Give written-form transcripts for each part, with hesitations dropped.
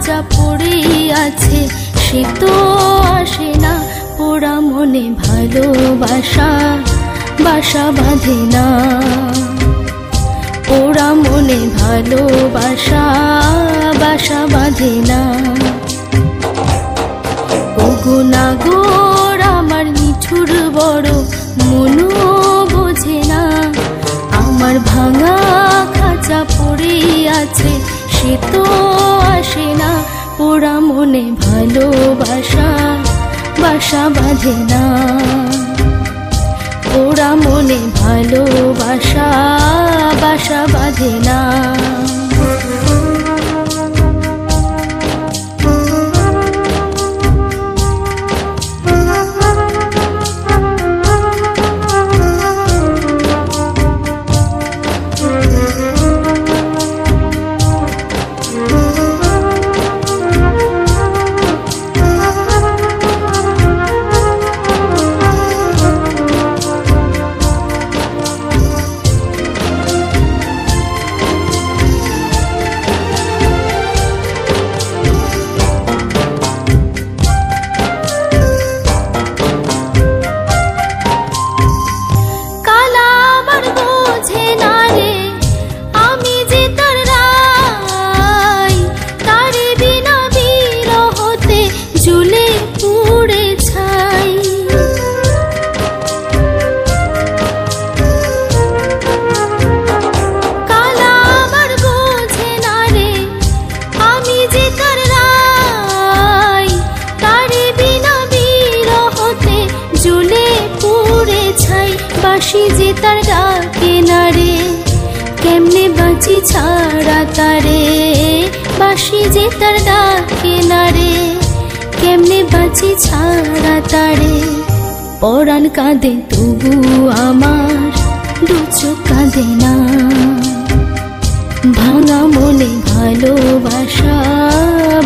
খাঁচা পড়ে আছে, সে তো আসে না। পোড়া মনে ভালোবাসা বাসা বাঁধে না, পোড়া মনে ভালোবাসা বাসা বাঁধে না। ওগো নাগর আমার নিঠুর বড়, মনও বোঝে না। আমার ভাঙা খাঁচা পড়ে আছে, সে তো আসে না। পোড়া মনে ভালোবাসা বাসা বাঁধে না, পোড়া মনে ভালোবাসা বাসা বাঁধে না। বাঁশি যে তার ডাকে না রে, কেমনে বাঁচি ছাড়া তারে। বাঁশি যে তার ডাকে না রে, কেমনে বাঁচি ছাড়া তারে। পরাণ কাঁদে তবু আমার দু চোখ কাঁদে না, ভাঙা মনে ভালোবাসা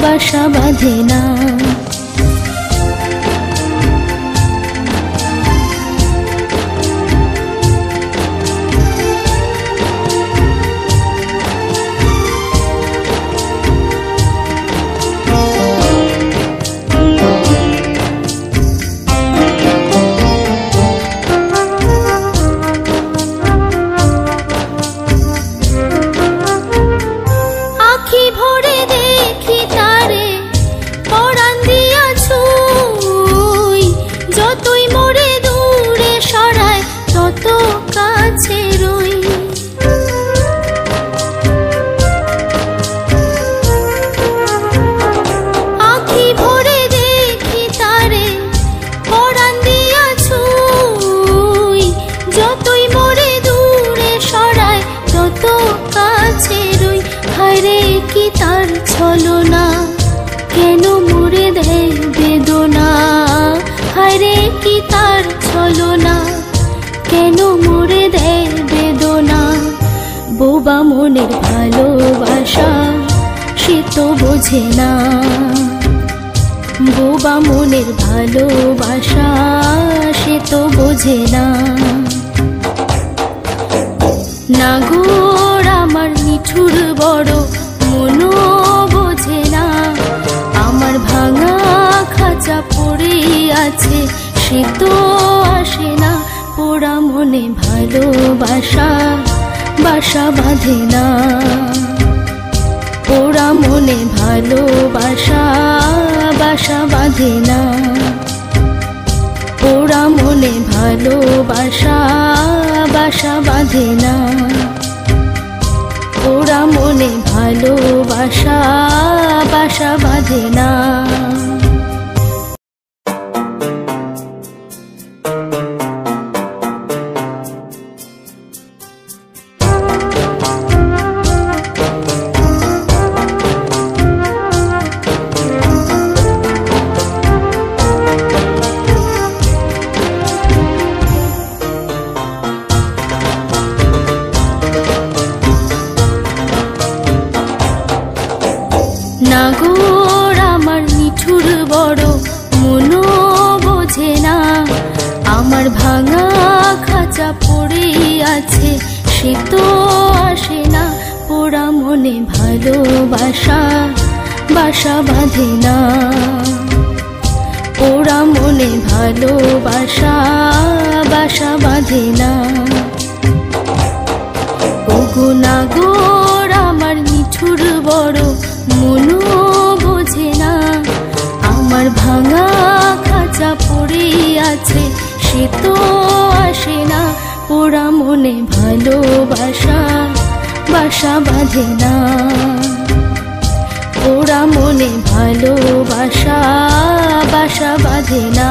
বাসা বাঁধে না। কি তার ছলনা, কেন মোরে দেয় বেদনা। হায়রে কি তার ছলনা, কেন মোরে দেয় বেদনা। বোবা মনের ভালোবাসা সে তো বোঝে না, বোবা মনের ভালোবাসা সে তো বোঝে না। নাগর আমার নিঠুর বড়, মনও বোঝে না। আমার ভাঙা খাঁচা পড়ে আছে, সে তো আসে না। পোড়া মনে ভালোবাসা বাসা বাঁধে না, পোড়া মনে ভালোবাসা বাসা বাঁধে না, পোড়া মনে ভালোবাসা বাসা বাঁধে না, পোড়া মনে ভালোবাসা বাসা বাঁধে না। নাগর আমার নিঠুর বড়, মনও বোঝে না। আমার ভাঙা খাঁচা পড়ে আছে, সে তো আসে না। পোড়া মনে ভালোবাসা বাসা বাঁধে না। ওরা মনে ভালোবাসা বাসা বাঁধে না। ওগো নাগর আমার নিঠুর বড় মনও বোঝে না। আমার ভাঙা খাঁচা পড়ে আছে সে তো আসে না। ওরা মনে ভালোবাসা বাসা বাঁধে না। ওরা মনে ভালোবাসা বাসা বাঁধে না।